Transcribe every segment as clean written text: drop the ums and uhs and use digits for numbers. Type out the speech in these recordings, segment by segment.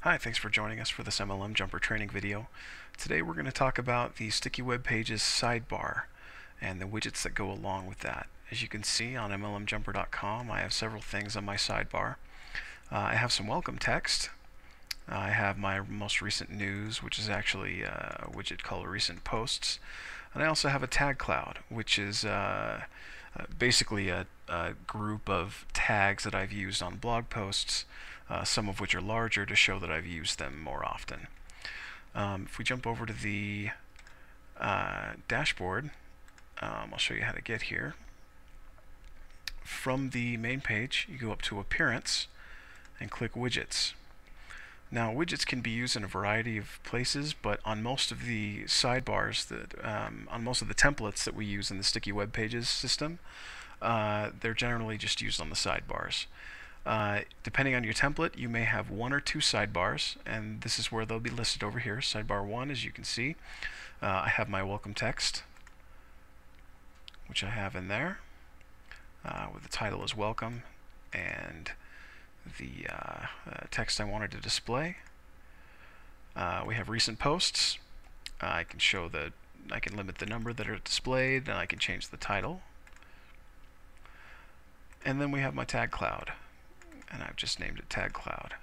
Hi, thanks for joining us for this MLM jumper training video. Today we're going to talk about the Sticky Web Pages sidebar and the widgets that go along with that. As you can see on MLMjumper.com, I have several things on my sidebar. I have some welcome text. I have my most recent news, which is actually a widget called Recent Posts. And I also have a tag cloud, which is basically a group of tags that I've used on blog posts, some of which are larger to show that I've used them more often. If we jump over to the dashboard, I'll show you how to get here. From the main page, you go up to Appearance and click Widgets. Now, widgets can be used in a variety of places, but on most of the sidebars, on most of the templates that we use in the Sticky Web Pages system, they're generally just used on the sidebars. Depending on your template, you may have one or two sidebars, and this is where they'll be listed over here. Sidebar 1, as you can see, I have my welcome text, which I have in there, with the title as welcome, and the text I wanted to display. We have recent posts. I can limit the number that are displayed, and I can change the title. And then we have my tag cloud, and I've just named it tag cloud.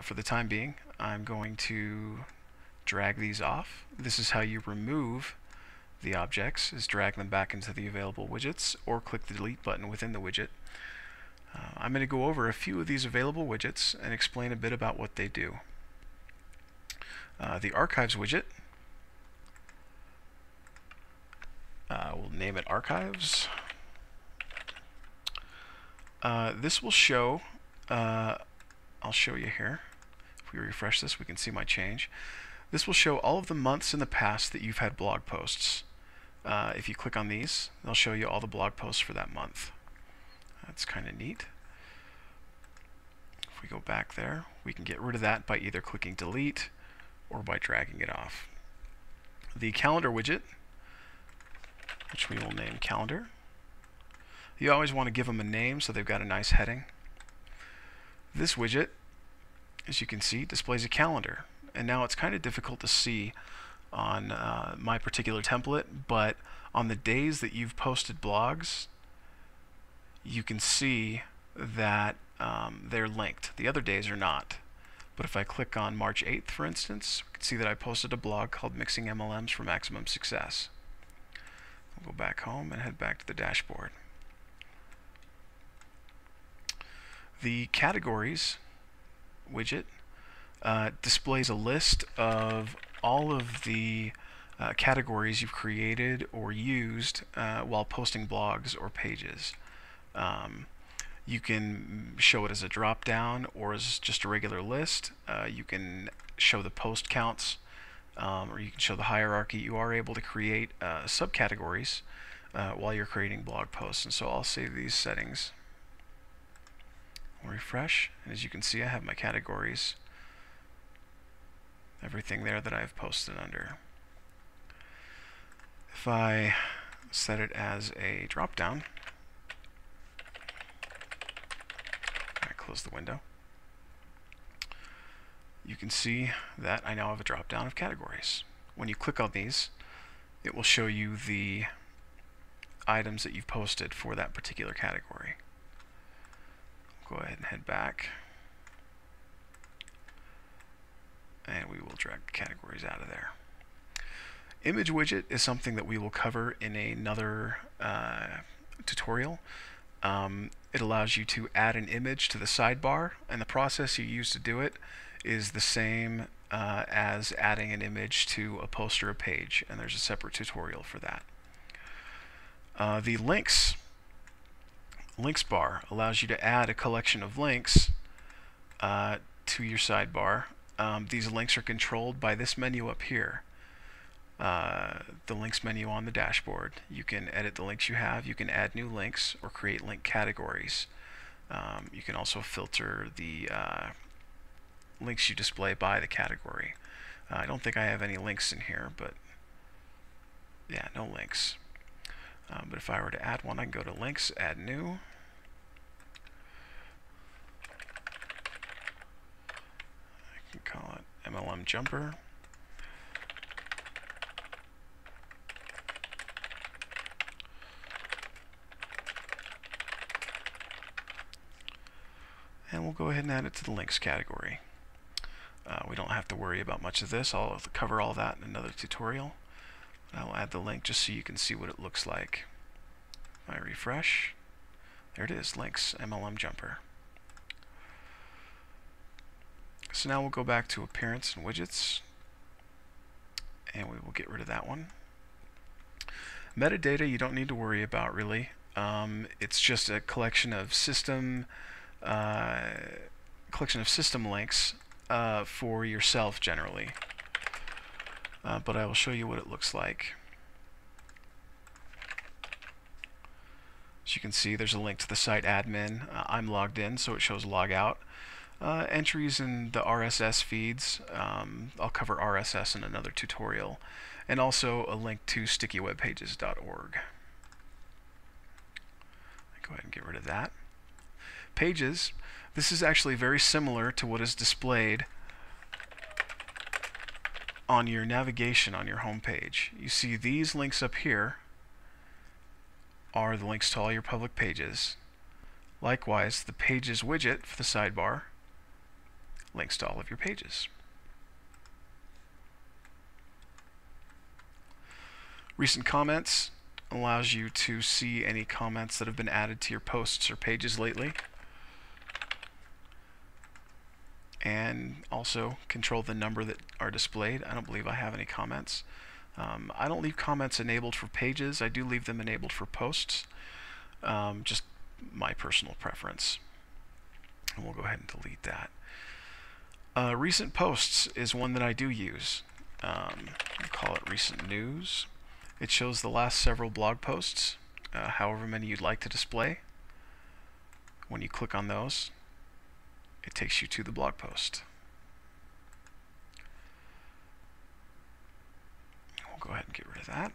For the time being, I'm going to drag these off. This is how you remove the objects, is drag them back into the available widgets or click the delete button within the widget. I'm going to go over a few of these available widgets and explain a bit about what they do. The Archives widget, we'll name it Archives. This will show, I'll show you here. If we refresh this, we can see my change. This will show all of the months in the past that you've had blog posts. If you click on these, they'll show you all the blog posts for that month. That's kind of neat. If we go back there, we can get rid of that by either clicking delete or by dragging it off. The calendar widget, which we will name calendar. You always want to give them a name so they've got a nice heading. This widget, as you can see, displays a calendar. And now it's kind of difficult to see on my particular template, but on the days that you've posted blogs, you can see that they're linked. The other days are not. But if I click on March 8th, for instance, we can see that I posted a blog called Mixing MLMs for Maximum Success. We'll go back home and head back to the dashboard. The Categories widget displays a list of all of the categories you've created or used while posting blogs or pages. You can show it as a drop down or as just a regular list. You can show the post counts, or you can show the hierarchy. You are able to create subcategories while you're creating blog posts. And so I'll save these settings. I'll refresh, and as you can see, I have my categories, everything there that I've posted under. If I set it as a drop down, close the window, you can see that I now have a drop down of categories. When you click on these, it will show you the items that you've posted for that particular category. Go ahead and head back, and we will drag the categories out of there. Image widget is something that we will cover in another tutorial. It allows you to add an image to the sidebar, and the process you use to do it is the same as adding an image to a post or a page, and there's a separate tutorial for that. The links bar allows you to add a collection of links to your sidebar. These links are controlled by this menu up here. The links menu on the dashboard. You can edit the links you have, you can add new links or create link categories. You can also filter the links you display by the category. I don't think I have any links in here, but yeah, no links. But if I were to add one, I can go to links, add new. MLM jumper. And we'll go ahead and add it to the links category. We don't have to worry about much of this. I'll cover all that in another tutorial. I'll add the link just so you can see what it looks like. If I refresh, there it is, links, MLM jumper. So now we'll go back to appearance and widgets, and we will get rid of that one. Metadata you don't need to worry about really. It's just a collection of system links for yourself generally. But I will show you what it looks like. As you can see, there's a link to the site admin. I'm logged in, so it shows log out. Entries in the RSS feeds. I'll cover RSS in another tutorial. And also a link to stickywebpages.org. Go ahead and get rid of that. Pages. This is actually very similar to what is displayed on your navigation on your home page. You see these links up here are the links to all your public pages. Likewise, the Pages widget for the sidebar links to all of your pages. Recent comments allows you to see any comments that have been added to your posts or pages lately. And also control the number that are displayed. I don't believe I have any comments. I don't leave comments enabled for pages. I do leave them enabled for posts. Just my personal preference. And we'll go ahead and delete that. Recent posts is one that I do use. I'll call it recent news. It shows the last several blog posts, however many you'd like to display. When you click on those, it takes you to the blog post. We'll go ahead and get rid of that.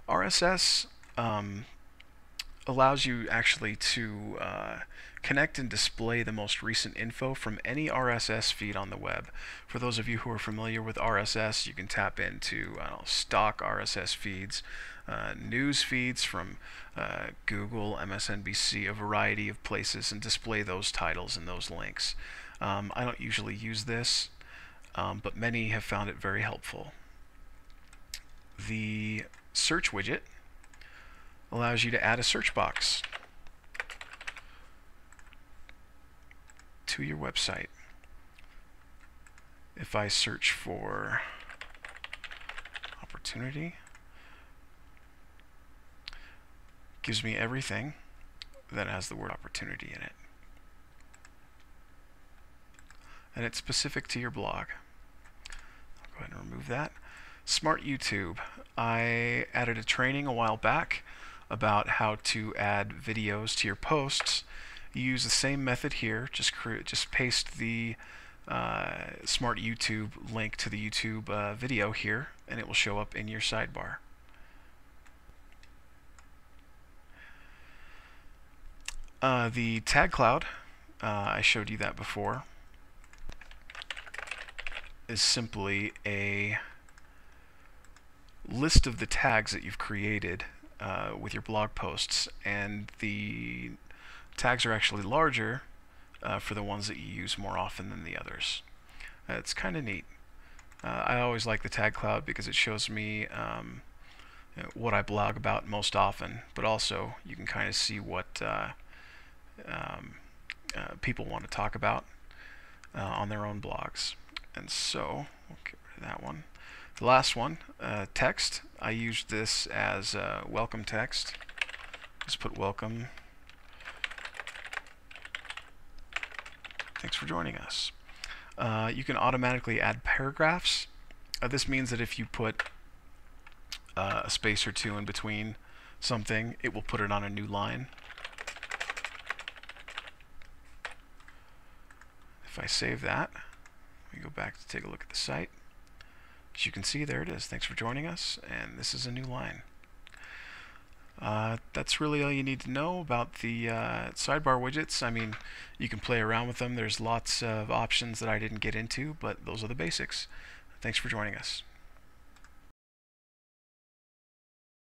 RSS allows you actually to connect and display the most recent info from any RSS feed on the web. For those of you who are familiar with RSS, you can tap into stock RSS feeds, news feeds from Google, MSNBC, a variety of places, and display those titles and those links. I don't usually use this, but many have found it very helpful. The search widget allows you to add a search box to your website. If I search for opportunity, it gives me everything that has the word opportunity in it. And it's specific to your blog. I'll go ahead and remove that. Smart YouTube. I added a training a while back about how to add videos to your posts. You use the same method here. Just paste the Smart YouTube link to the YouTube video here, and it will show up in your sidebar. The tag cloud, I showed you that before, is simply a list of the tags that you've created with your blog posts, and the tags are actually larger for the ones that you use more often than the others. It's kind of neat. I always like the tag cloud because it shows me what I blog about most often, but also you can kind of see what people want to talk about on their own blogs. And so we'll get rid of that one. The last one, text. I used this as welcome text. Just put welcome. Thanks for joining us. You can automatically add paragraphs. This means that if you put a space or two in between something, it will put it on a new line. If I save that, we go back to take a look at the site. As you can see, there it is. Thanks for joining us, and this is a new line. That's really all you need to know about the sidebar widgets. I mean, you can play around with them. There's lots of options that I didn't get into, but those are the basics. Thanks for joining us.